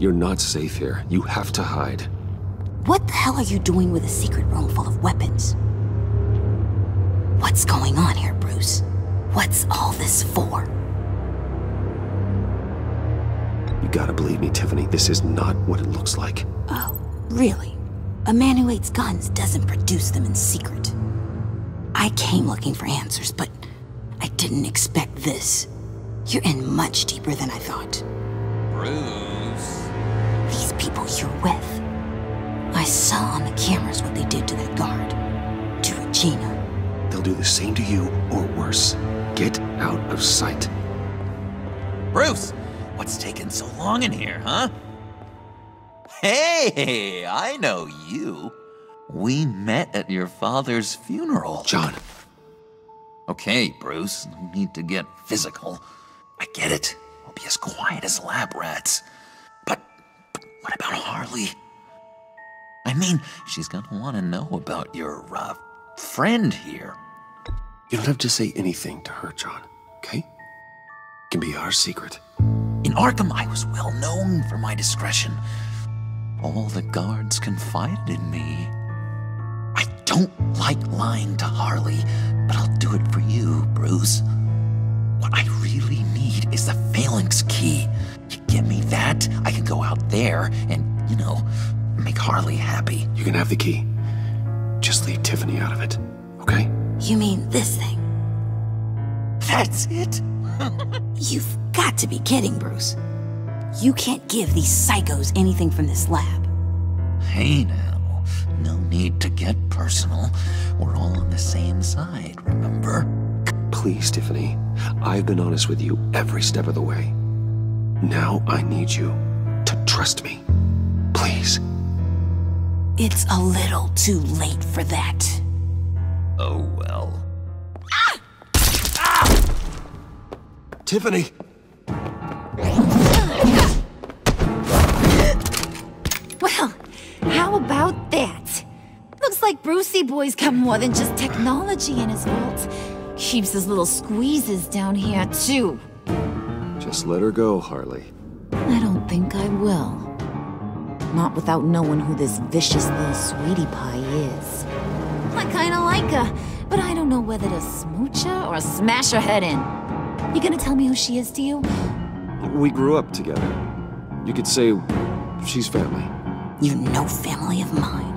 You're not safe here. You have to hide. What the hell are you doing with a secret room full of weapons? What's going on here, Bruce? What's all this for? You gotta believe me, Tiffany. This is not what it looks like. Oh, really? A man who hates guns doesn't produce them in secret. I came looking for answers, but I didn't expect this. You're in much deeper than I thought. Bruce. These people you're with. I saw on the cameras what they did to that guard. To Regina. They'll do the same to you, or worse. Get out of sight. Bruce, what's taking so long in here, huh? Hey, I know you. We met at your father's funeral. John. Okay, Bruce, no need to get physical. I get it. We'll be as quiet as lab rats. But what about Harley? I mean, she's gonna want to know about your, friend here. You don't have to say anything to her, John, okay? It can be our secret. In Arkham, I was well known for my discretion. All the guards confided in me. I don't like lying to Harley, but I'll do it for you, Bruce. What I really need is the phalanx key. You give me that, I can go out there and, make Harley happy. You can have the key. Just leave Tiffany out of it, okay? You mean this thing? That's it? You've got to be kidding, Bruce. You can't give these psychos anything from this lab. Hey now, no need to get personal. We're all on the same side, remember? Please, Tiffany. I've been honest with you every step of the way. Now I need you to trust me. Please. It's a little too late for that. Oh well. Tiffany! Well, how about that? Looks like Brucey Boy's got more than just technology in his vault. Keeps his little squeezes down here, too. Just let her go, Harley. I don't think I will. Not without knowing who this vicious little sweetie pie is. I kinda like her, but I don't know whether to smooch her or smash her head in. You gonna tell me who she is to you? We grew up together. You could say she's family. You're no family of mine.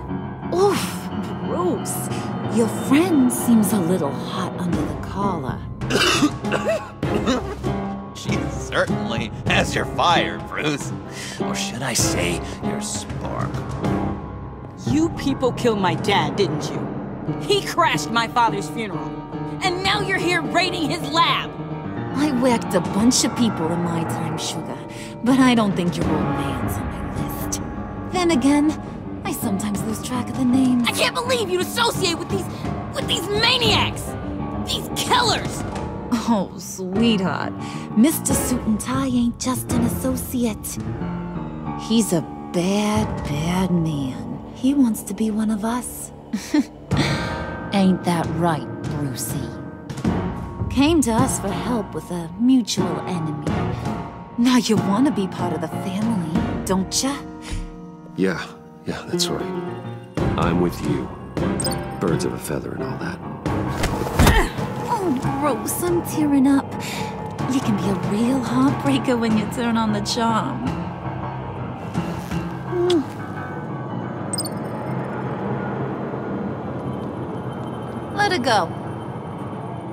Oof, Bruce. Your friend seems a little hot under the collar. She certainly has your fire, Bruce. Or should I say, your spark. You people killed my dad, didn't you? He crashed my father's funeral. And now you're here raiding his lab. I whacked a bunch of people in my time, Sugar, but I don't think your old man's on my list. Then again, I sometimes lose track of the names. I can't believe you'd associate with these maniacs! These killers! Oh, sweetheart, Mr. Suit and Tie ain't just an associate. He's a bad, bad man. He wants to be one of us. Ain't that right, Brucey? Came to us for help with a mutual enemy. Now you want to be part of the family, don't ya? Yeah, that's right. I'm with you. Birds of a feather and all that. Oh, Bruce, I'm tearing up. You can be a real heartbreaker when you turn on the charm. Let her go.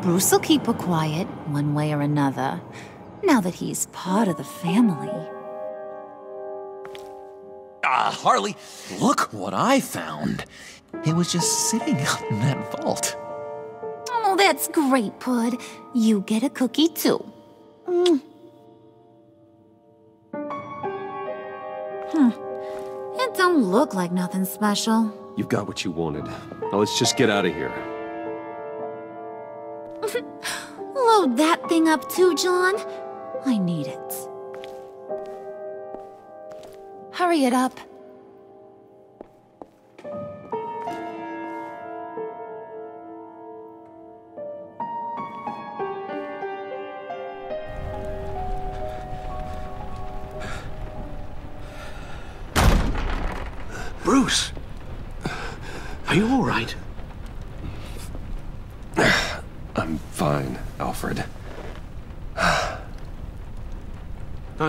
Bruce will keep her quiet, one way or another, now that he's part of the family. Harley, look what I found. It was just sitting out in that vault. Oh, that's great, Pud. You get a cookie, too. It don't look like nothing special. You've got what you wanted. Now let's just get out of here. Load that thing up too, John. I need it. Hurry it up. Bruce! Are you all right? I'm fine, Alfred. I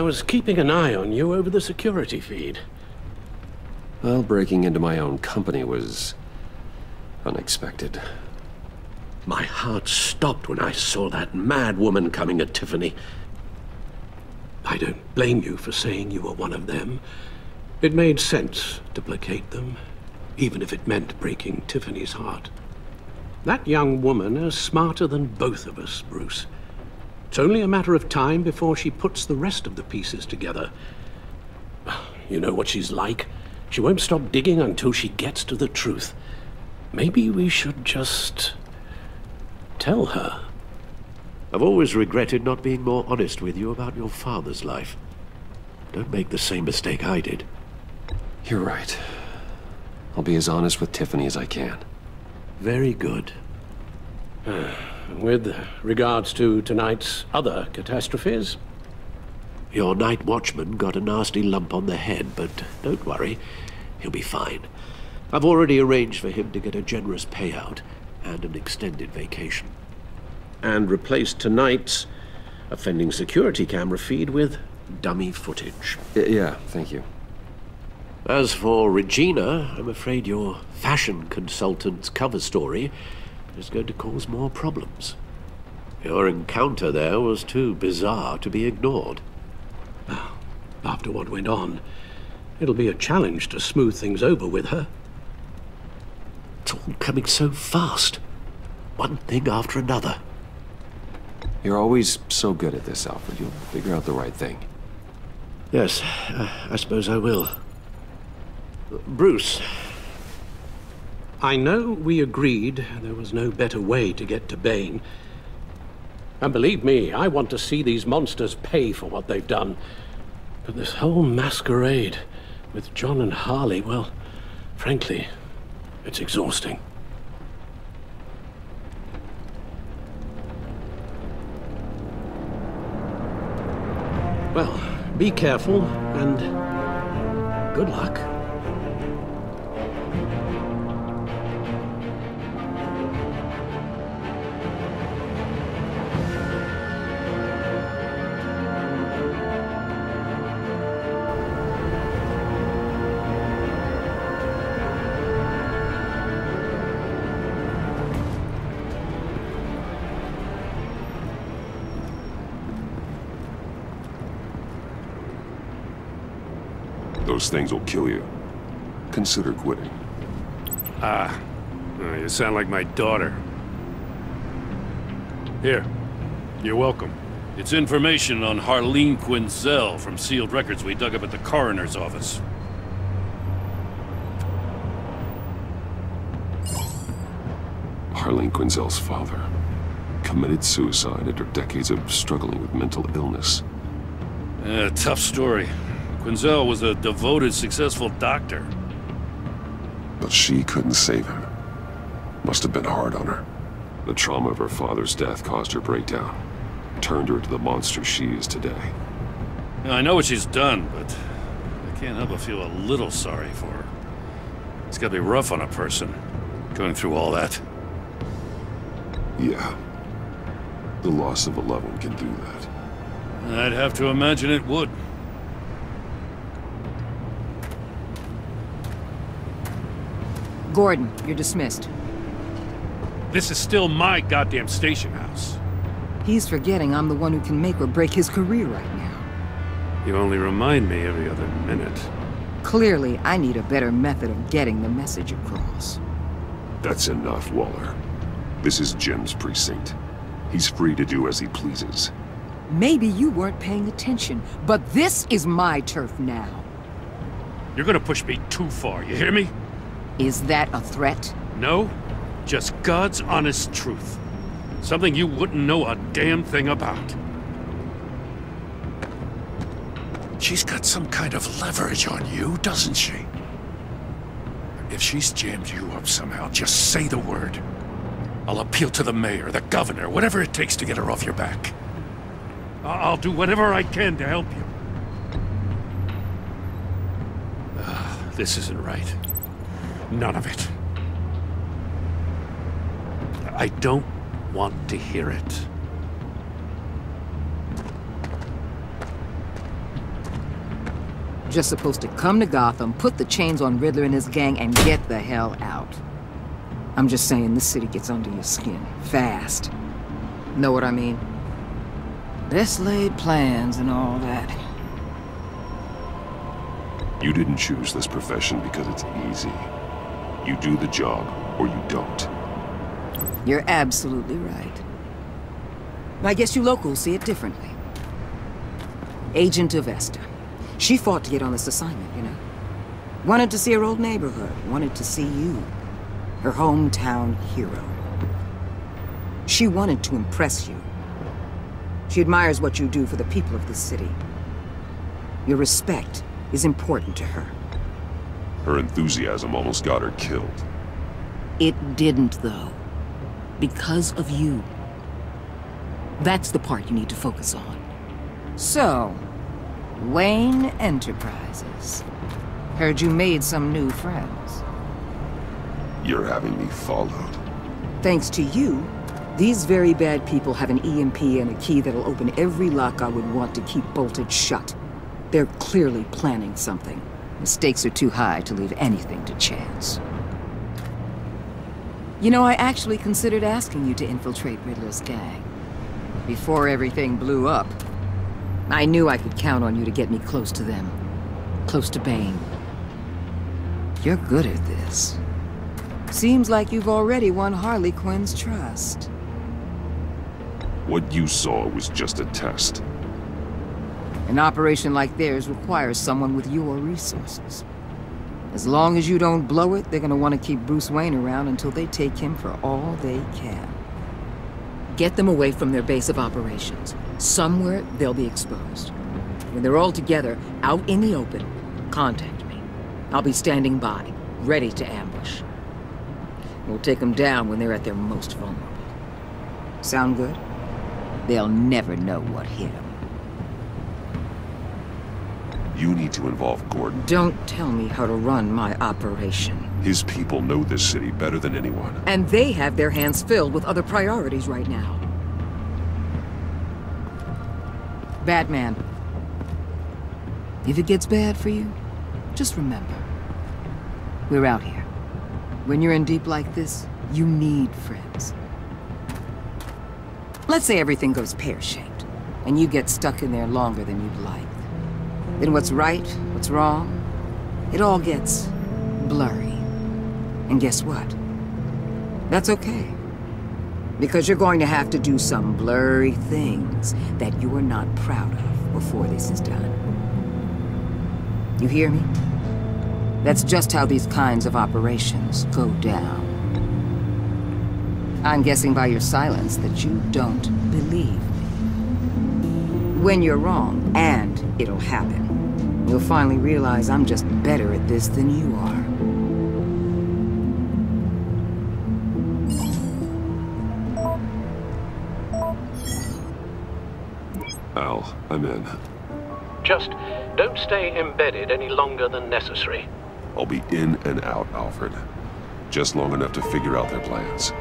was keeping an eye on you over the security feed. Well, breaking into my own company was unexpected. My heart stopped when I saw that mad woman coming at Tiffany. I don't blame you for saying you were one of them. It made sense to placate them, even if it meant breaking Tiffany's heart. That young woman is smarter than both of us, Bruce. It's only a matter of time before she puts the rest of the pieces together. You know what she's like. She won't stop digging until she gets to the truth. Maybe we should just tell her. I've always regretted not being more honest with you about your father's life. Don't make the same mistake I did. You're right. I'll be as honest with Tiffany as I can. Very good. With regards to tonight's other catastrophes? Your night watchman got a nasty lump on the head, but don't worry. He'll be fine. I've already arranged for him to get a generous payout and an extended vacation. And replaced tonight's offending security camera feed with dummy footage. Yeah, thank you. As for Regina, I'm afraid your fashion consultant's cover story is going to cause more problems. Your encounter there was too bizarre to be ignored. After what went on, it'll be a challenge to smooth things over with her. It's all coming so fast. One thing after another. You're always so good at this, Alfred. You'll figure out the right thing. Yes, I suppose I will. Bruce. I know we agreed there was no better way to get to Bane. And believe me, I want to see these monsters pay for what they've done. But this whole masquerade with John and Harley, well, frankly, it's exhausting. Well, be careful and good luck. Those things will kill you. Consider quitting. You sound like my daughter. Here, you're welcome. It's information on Harleen Quinzel from sealed records we dug up at the coroner's office. Harleen Quinzel's father committed suicide after decades of struggling with mental illness. Tough story. Quinzel was a devoted, successful doctor. But she couldn't save him. Must have been hard on her. The trauma of her father's death caused her breakdown. Turned her into the monster she is today. Now, I know what she's done, but I can't help but feel a little sorry for her. It's gotta be rough on a person, going through all that. Yeah. The loss of a loved one can do that. I'd have to imagine it would. Gordon, you're dismissed. This is still my goddamn station house. He's forgetting I'm the one who can make or break his career right now. You only remind me every other minute. Clearly, I need a better method of getting the message across. That's enough, Waller. This is Jim's precinct. He's free to do as he pleases. Maybe you weren't paying attention, but this is my turf now. You're gonna push me too far, you hear me? Is that a threat? No, just God's honest truth. Something you wouldn't know a damn thing about. She's got some kind of leverage on you, doesn't she? If she's jammed you up somehow, just say the word. I'll appeal to the mayor, the governor, whatever it takes to get her off your back. I'll do whatever I can to help you. This isn't right. None of it. I don't want to hear it. Just supposed to come to Gotham, put the chains on Riddler and his gang, and get the hell out. I'm just saying, this city gets under your skin. Fast. Know what I mean? Best laid plans and all that. You didn't choose this profession because it's easy. You do the job, or you don't. You're absolutely right. I guess you locals see it differently. Agent of Vesta. She fought to get on this assignment, you know? Wanted to see her old neighborhood. Wanted to see you. Her hometown hero. She wanted to impress you. She admires what you do for the people of this city. Your respect is important to her. Her enthusiasm almost got her killed. It didn't, though. Because of you. That's the part you need to focus on. So, Wayne Enterprises. Heard you made some new friends. You're having me followed. Thanks to you, these very bad people have an EMP and a key that'll open every lock I would want to keep bolted shut. They're clearly planning something. The stakes are too high to leave anything to chance. You know, I actually considered asking you to infiltrate Riddler's gang. Before everything blew up, I knew I could count on you to get me close to them. Close to Bane. You're good at this. Seems like you've already won Harley Quinn's trust. What you saw was just a test. An operation like theirs requires someone with your resources. As long as you don't blow it, they're gonna want to keep Bruce Wayne around until they take him for all they can. Get them away from their base of operations. Somewhere they'll be exposed. When they're all together, out in the open, contact me. I'll be standing by, ready to ambush. We'll take them down when they're at their most vulnerable. Sound good? They'll never know what hit them. You need to involve Gordon. Don't tell me how to run my operation. His people know this city better than anyone. And they have their hands filled with other priorities right now. Batman. If it gets bad for you, just remember. We're out here. When you're in deep like this, you need friends. Let's say everything goes pear-shaped, and you get stuck in there longer than you'd like. Then what's right, what's wrong, it all gets blurry. And guess what? That's okay. Because you're going to have to do some blurry things that you are not proud of before this is done. You hear me? That's just how these kinds of operations go down. I'm guessing by your silence that you don't believe me. When you're wrong, and it'll happen, you'll finally realize I'm just better at this than you are. Al, I'm in. Just don't stay embedded any longer than necessary. I'll be in and out, Alfred. Just long enough to figure out their plans.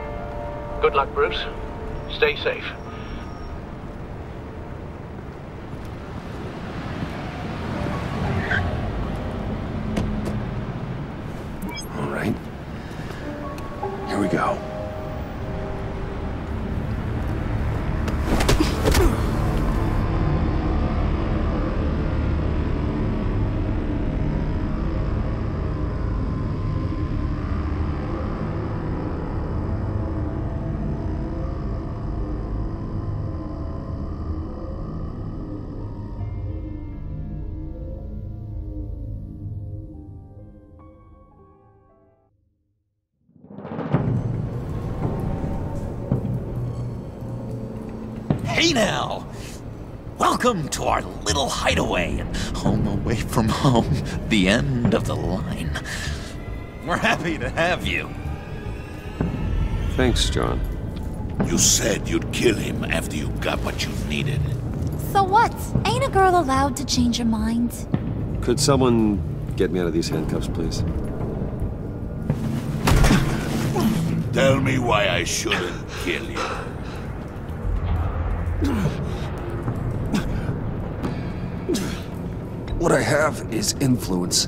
Good luck, Bruce. Stay safe. All right. Here we go. Hey now! Welcome to our little hideaway and home away from home, the end of the line. We're happy to have you. Thanks, John. You said you'd kill him after you got what you needed. So what? Ain't a girl allowed to change her mind? Could someone Get me out of these handcuffs, please. Tell me why I shouldn't kill you. What I have is influence,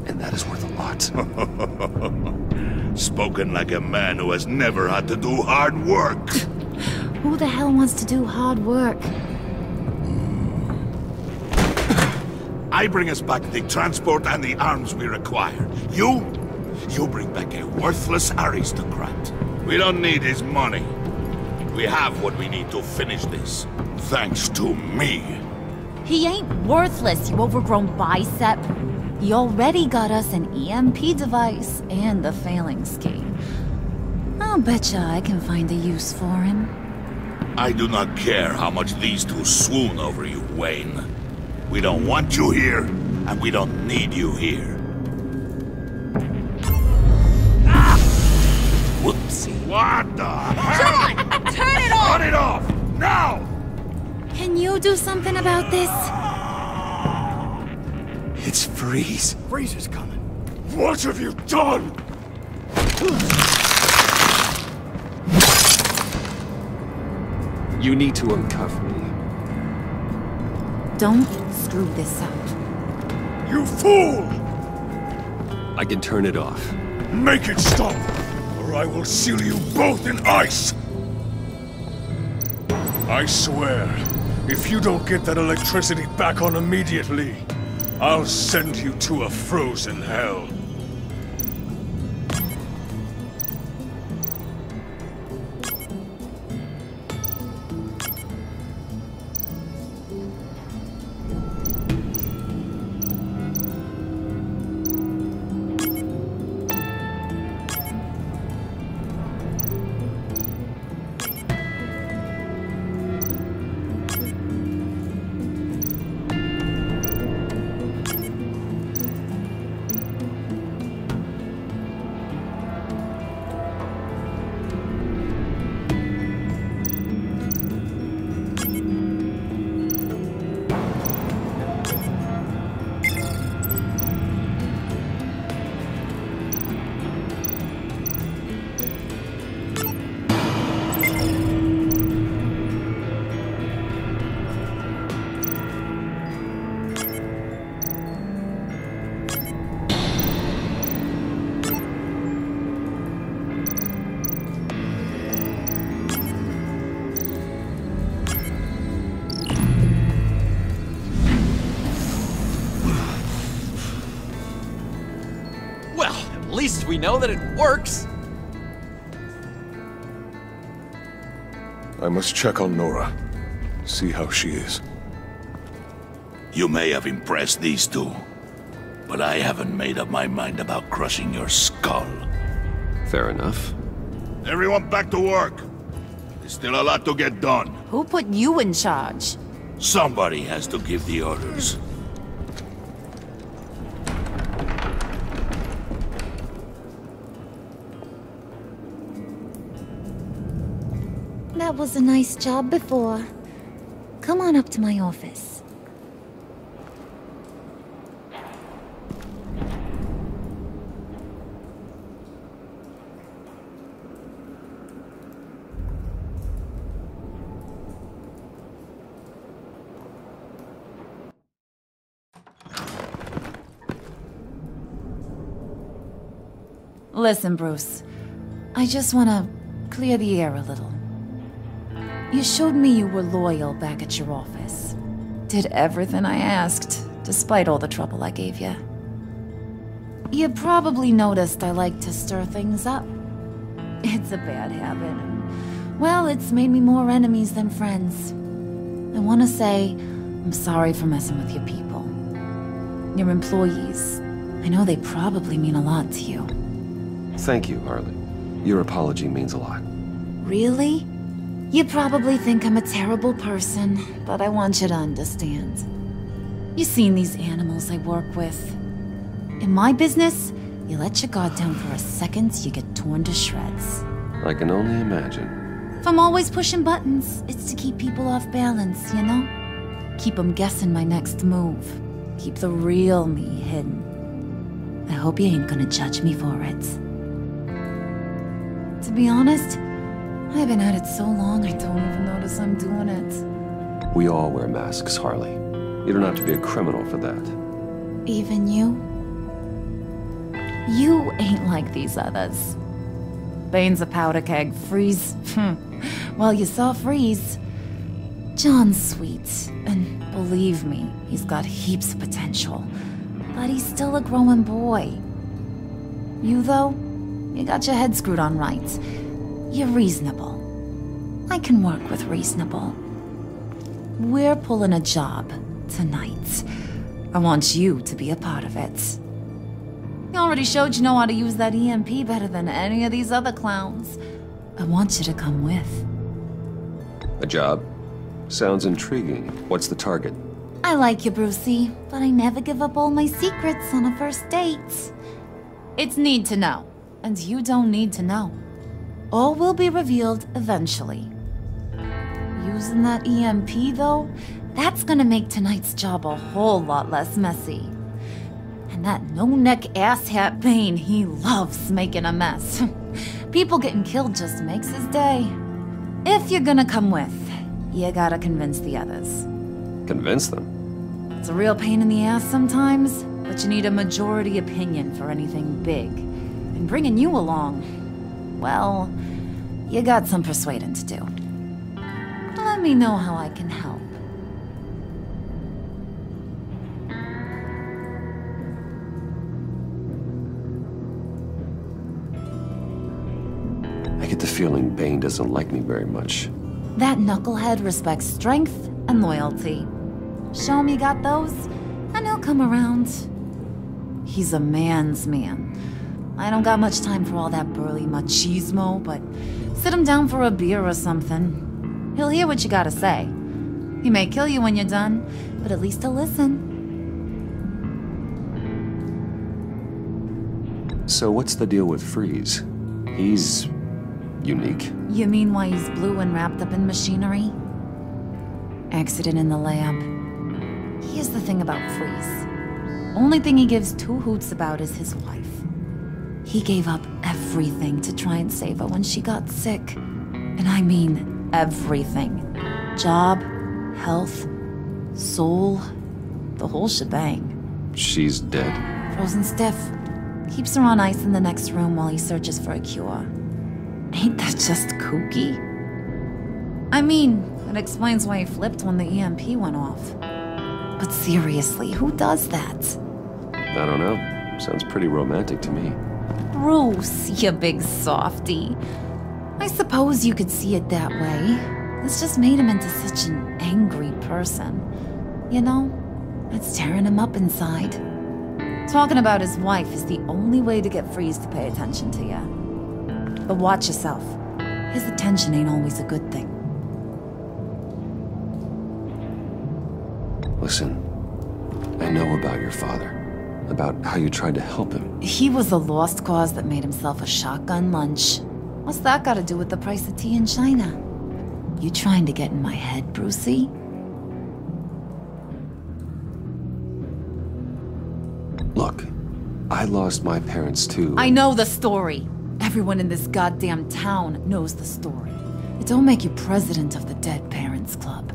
and that is worth a lot. Spoken like a man who has never had to do hard work. Who the hell wants to do hard work? I bring us back the transport and the arms we require. You bring back a worthless aristocrat. We don't need his money. We have what we need to finish this. Thanks to me. He ain't worthless, you overgrown bicep. He already got us an EMP device and the failing scheme. I'll betcha I can find a use for him. I do not care how much these two swoon over you, Wayne. We don't want you here, and we don't need you here. Ah! Whoopsie. What the hell? John! Turn it off! Turn it off! Now! Can you do something about this? It's Freeze. Freeze is coming. What have you done? You need to uncuff me. Don't screw this up. You fool! I can turn it off. Make it stop, or I will seal you both in ice! I swear, if you don't get that electricity back on immediately, I'll send you to a frozen hell. At least we know that it works. I must check on Nora. See how she is. You may have impressed these two, but I haven't made up my mind about crushing your skull. Fair enough. Everyone back to work. There's still a lot to get done. Who put you in charge? Somebody has to give the orders. That was a nice job before. Come on up to my office. Listen, Bruce. I just want to clear the air a little. You showed me you were loyal back at your office. Did everything I asked, despite all the trouble I gave you. You probably noticed I like to stir things up. It's a bad habit. Well, it's made me more enemies than friends. I want to say, I'm sorry for messing with your people. Your employees. I know they probably mean a lot to you. Thank you, Harley. Your apology means a lot. Really? You probably think I'm a terrible person, but I want you to understand. You've seen these animals I work with. In my business, you let your guard down for a second, you get torn to shreds. I can only imagine. If I'm always pushing buttons, it's to keep people off balance, you know? Keep them guessing my next move. Keep the real me hidden. I hope you ain't gonna judge me for it. To be honest, I've been at it so long I don't even notice I'm doing it. We all wear masks, Harley. You don't have to be a criminal for that. Even you? You ain't like these others. Bane's a powder keg. Freeze. Well, you saw Freeze. John's sweet, and believe me, he's got heaps of potential. But he's still a growing boy. You, though, you got your head screwed on right. You're reasonable. I can work with reasonable. We're pulling a job tonight. I want you to be a part of it. You already showed you know how to use that EMP better than any of these other clowns. I want you to come with. A job? Sounds intriguing. What's the target? I like you, Brucey, but I never give up all my secrets on a first date. It's need to know, and you don't need to know. All will be revealed eventually. Using that EMP, though, that's gonna make tonight's job a whole lot less messy. And that no-neck asshat Bane, he loves making a mess. People getting killed just makes his day. If you're gonna come with, you gotta convince the others. Convince them? It's a real pain in the ass sometimes, but you need a majority opinion for anything big. And bringing you along, well, you got some persuading to do. Let me know how I can help. I get the feeling Bane doesn't like me very much. That knucklehead respects strength and loyalty. Show him you got those, and he'll come around. He's a man's man. I don't got much time for all that burly machismo, but sit him down for a beer or something. He'll hear what you gotta say. He may kill you when you're done, but at least he'll listen. So what's the deal with Freeze? He's unique. You mean why he's blue and wrapped up in machinery? Accident in the lab. Here's the thing about Freeze. Only thing he gives two hoots about is his wife. He gave up everything to try and save her when she got sick. And I mean everything. Job, health, soul, the whole shebang. She's dead? Frozen stiff. Keeps her on ice in the next room while he searches for a cure. Ain't that just kooky? I mean, it explains why he flipped when the EMP went off. But seriously, who does that? I don't know. Sounds pretty romantic to me. Bruce, you big softy. I suppose you could see it that way. It's just made him into such an angry person. You know, it's tearing him up inside. Talking about his wife is the only way to get Freeze to pay attention to you. But watch yourself. His attention ain't always a good thing. Listen, I know about your father. About how you tried to help him. He was a lost cause that made himself a shotgun lunch. What's that got to do with the price of tea in China? You trying to get in my head, Brucey? Look, I lost my parents too. I know the story. Everyone in this goddamn town knows the story. It don't make you president of the Dead Parents Club.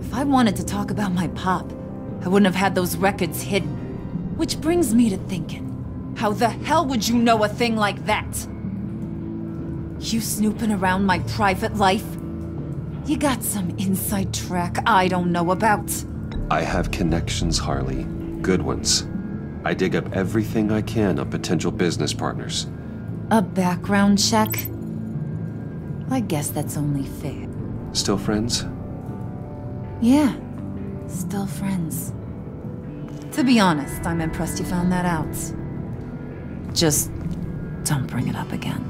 If I wanted to talk about my pop, I wouldn't have had those records hidden. Which brings me to thinking, how the hell would you know a thing like that? You snooping around my private life? You got some inside track I don't know about. I have connections, Harley. Good ones. I dig up everything I can on potential business partners. A background check? I guess that's only fair. Still friends? Yeah, still friends. To be honest, I'm impressed you found that out. Just don't bring it up again.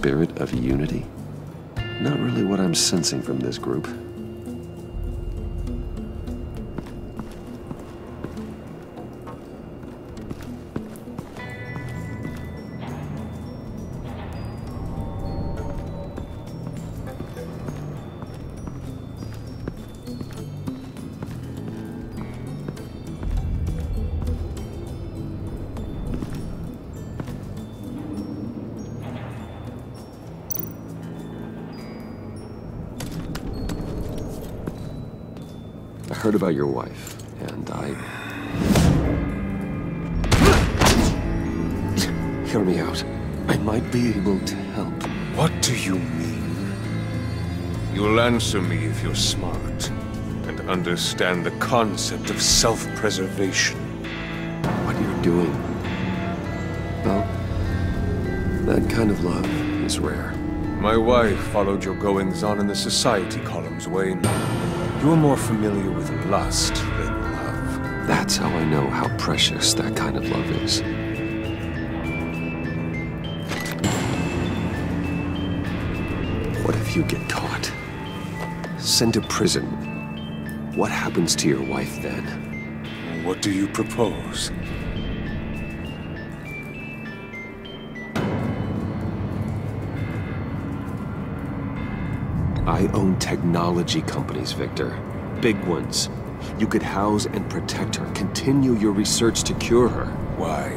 spirit of unity? Not really what I'm sensing from this group. I heard about your wife, and Hear me out. I might be able to help. What do you mean? You'll answer me if you're smart, and understand the concept of self-preservation. What you're doing, well, that kind of love is rare. My wife followed your goings-on in the society columns, Wayne. You're more familiar with lust than love. That's how I know how precious that kind of love is. What if you get caught? Sent to prison? What happens to your wife then? What do you propose? I own technology companies, Victor. Big ones. You could house and protect her, continue your research to cure her. Why?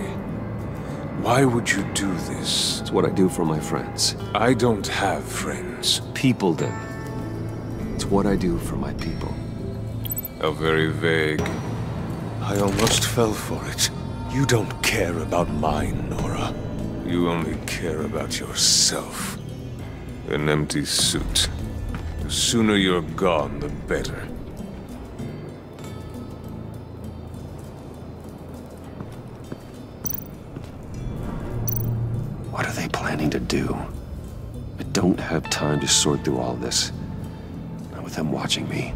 Why would you do this? It's what I do for my friends. I don't have friends. People do. It's what I do for my people. How very vague. I almost fell for it. You don't care about mine, Nora. You only care about yourself. An empty suit. The sooner you're gone, the better. What are they planning to do? I don't have time to sort through all this. Not with them watching me.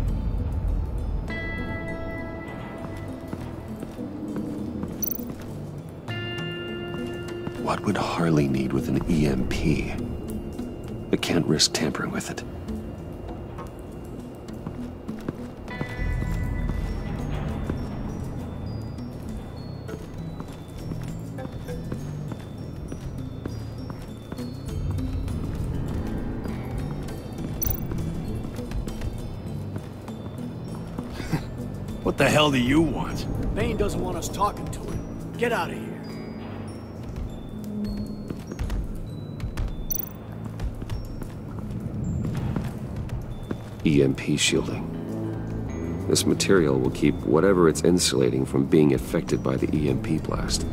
What would Harley need with an EMP? I can't risk tampering with it. What the hell do you want? Bane doesn't want us talking to him. Get out of here. EMP shielding. This material will keep whatever it's insulating from being affected by the EMP blast.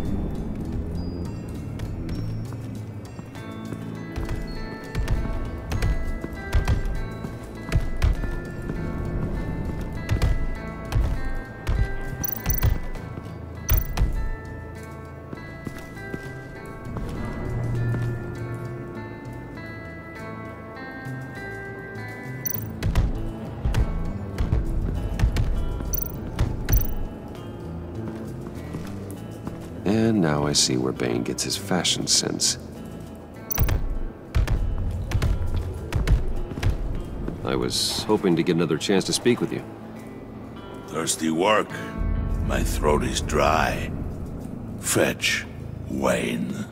And now I see where Bane gets his fashion sense. I was hoping to get another chance to speak with you. Thirsty work. My throat is dry. Fetch, Wayne.